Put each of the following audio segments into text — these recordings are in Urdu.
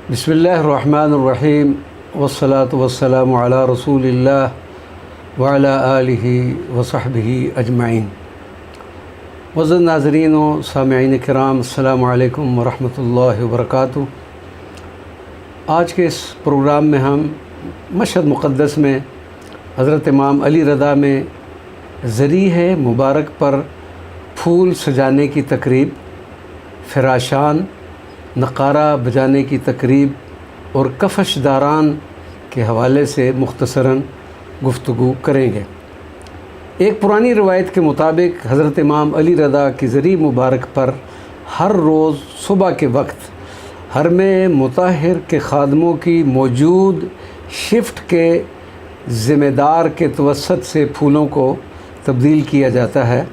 بسم اللہ الرحمن الرحیم والصلاة والسلام علی رسول اللہ وعلی آلہ وصحبہ اجمعین۔ معزز ناظرین و سامعین کرام، السلام علیکم ورحمۃ اللہ وبرکاتہ۔ آج کے اس پروگرام میں ہم مشہد مقدس میں حضرت امام علی رضا میں ذریعہ مبارک پر پھول سجانے کی تقریب، فراشان، نقارہ بجانے کی تقریب اور کفش داران کے حوالے سے مختصراً گفتگو کریں گے۔ ایک پرانی روایت کے مطابق حضرت امام علی رضا کی ذریعہ مبارک پر ہر روز صبح کے وقت حرم مطہر کے خادموں کی موجود شفٹ کے ذمہ دار کے توسط سے پھولوں کو تبدیل کیا جاتا ہے،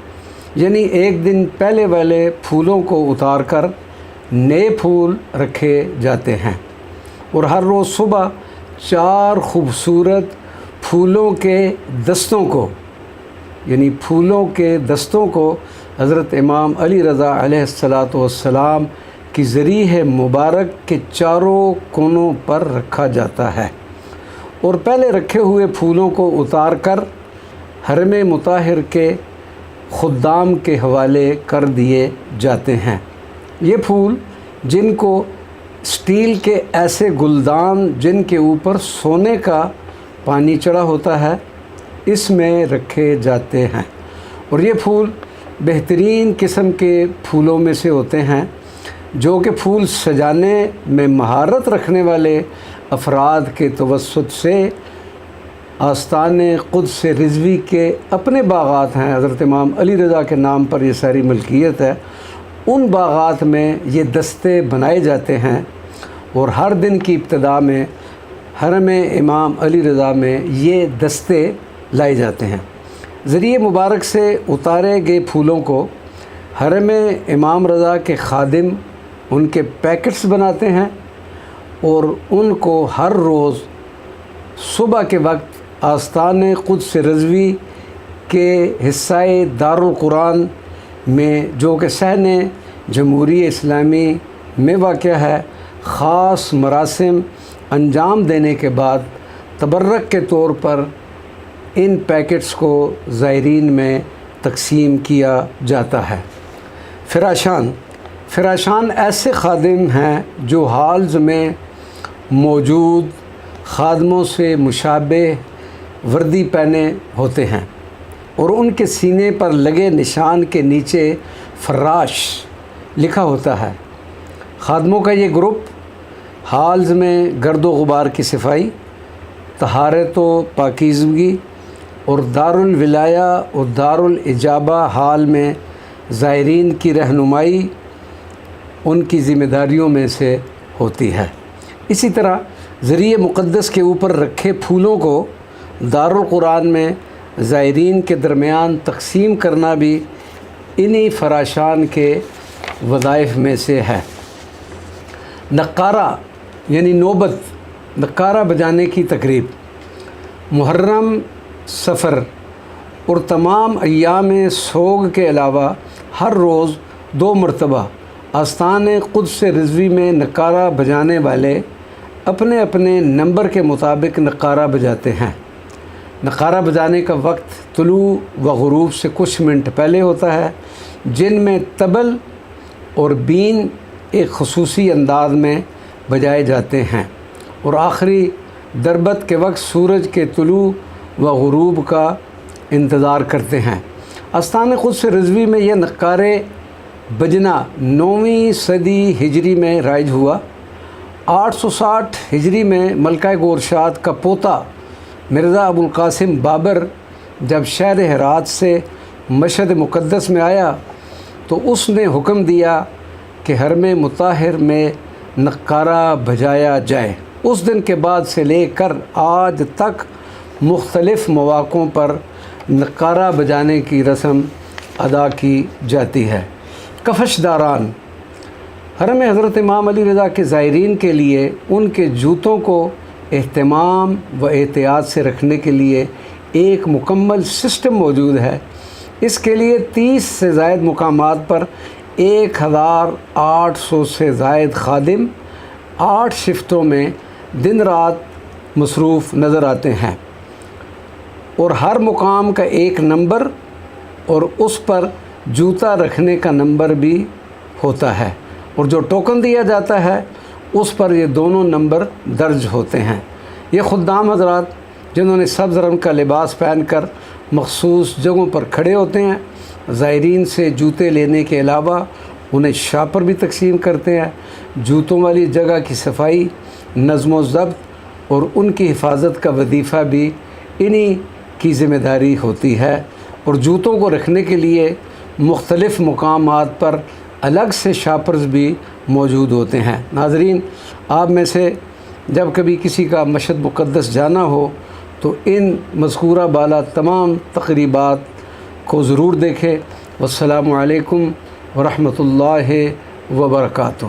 یعنی ایک دن پہلے والے پھولوں کو اتار کر نئے پھول رکھے جاتے ہیں، اور ہر روز صبح 4 خوبصورت پھولوں کے دستوں کو حضرت امام علی رضا علیہ السلام کی ذریعہ مبارک کے چاروں کونوں پر رکھا جاتا ہے، اور پہلے رکھے ہوئے پھولوں کو اتار کر حرم مطہر کے خدام کے حوالے کر دیے جاتے ہیں۔ یہ پھول، جن کو اسٹیل کے ایسے گلدان جن کے اوپر سونے کا پانی چڑھا ہوتا ہے، اس میں رکھے جاتے ہیں، اور یہ پھول بہترین قسم کے پھولوں میں سے ہوتے ہیں، جو کہ پھول سجانے میں مہارت رکھنے والے افراد کے توسط سے آستان قدس رضوی کے اپنے باغات ہیں۔ حضرت امام علی رضا کے نام پر یہ ساری ملکیت ہے۔ ان باغات میں یہ دستے بنائے جاتے ہیں، اور ہر دن کی ابتدا میں حرم امام علی رضا میں یہ دستے لائے جاتے ہیں۔ ذریعہ مبارک سے اتارے گئے پھولوں کو حرم امام رضا کے خادم ان کے پیکٹس بناتے ہیں، اور ان کو ہر روز صبح کے وقت آستان قدس رضوی کے حصہ دارالقرآن میں، جو کہ صحن جمہوریہ اسلامی میں واقع ہے، خاص مراسم انجام دینے کے بعد تبرک کے طور پر ان پیکٹس کو زائرین میں تقسیم کیا جاتا ہے۔ فراشان ایسے خادم ہیں جو ہالز میں موجود خادموں سے مشابہ وردی پہنے ہوتے ہیں، اور ان کے سینے پر لگے نشان کے نیچے فراش لکھا ہوتا ہے۔ خادموں کا یہ گروپ ہالز میں گرد و غبار کی صفائی، طہارت و پاکیزگی، اور دارالولایہ اور دارالاجابہ ہال میں زائرین کی رہنمائی ان کی ذمہ داریوں میں سے ہوتی ہے۔ اسی طرح ذریعہ مقدس کے اوپر رکھے پھولوں کو دارالقرآن میں زائرین کے درمیان تقسیم کرنا بھی انہی فراشان کے وظائف میں سے ہے۔ نقارہ یعنی نوبت، نقارہ بجانے کی تقریب محرم، سفر اور تمام ایام سوگ کے علاوہ ہر روز 2 مرتبہ آستان قدس رضوی میں نقارہ بجانے والے اپنے اپنے نمبر کے مطابق نقارہ بجاتے ہیں۔ نقارہ بجانے کا وقت طلوع و غروب سے کچھ منٹ پہلے ہوتا ہے، جن میں طبل اور بین ایک خصوصی انداز میں بجائے جاتے ہیں، اور آخری ضربت کے وقت سورج کے طلوع و غروب کا انتظار کرتے ہیں۔ آستان قدس رضوی میں یہ نقارے بجنا 9ویں صدی ہجری میں رائج ہوا۔ 860 ہجری میں ملکہ گورشاد کا پوتا مرزا ابو القاسم بابر جب شہر ہرات سے مشہد مقدس میں آیا، تو اس نے حکم دیا کہ حرم مطہر میں نقارہ بجایا جائے۔ اس دن کے بعد سے لے کر آج تک مختلف مواقعوں پر نقارہ بجانے کی رسم ادا کی جاتی ہے۔ کفش داران حرم حضرت امام علی رضا کے زائرین کے لیے ان کے جوتوں کو اہتمام و احتیاط سے رکھنے کے لیے ایک مکمل سسٹم موجود ہے۔ اس کے لیے 30 سے زائد مقامات پر 1800 سے زائد خادم 8 شفتوں میں دن رات مصروف نظر آتے ہیں، اور ہر مقام کا ایک نمبر اور اس پر جوتا رکھنے کا نمبر بھی ہوتا ہے، اور جو ٹوکن دیا جاتا ہے اس پر یہ دونوں نمبر درج ہوتے ہیں۔ یہ خدام حضرات جنہوں نے سبز رنگ کا لباس پہن کر مخصوص جگہوں پر کھڑے ہوتے ہیں، زائرین سے جوتے لینے کے علاوہ انہیں شاپر بھی تقسیم کرتے ہیں۔ جوتوں والی جگہ کی صفائی، نظم و ضبط اور ان کی حفاظت کا وظیفہ بھی انہی کی ذمہ داری ہوتی ہے، اور جوتوں کو رکھنے کے لیے مختلف مقامات پر الگ سے شاپرز بھی موجود ہوتے ہیں۔ ناظرین، آپ میں سے جب کبھی کسی کا مشہد مقدس جانا ہو تو ان مذکورہ بالا تمام تقریبات کو ضرور دیکھیں۔ والسلام علیکم ورحمۃ اللہ وبرکاتہ۔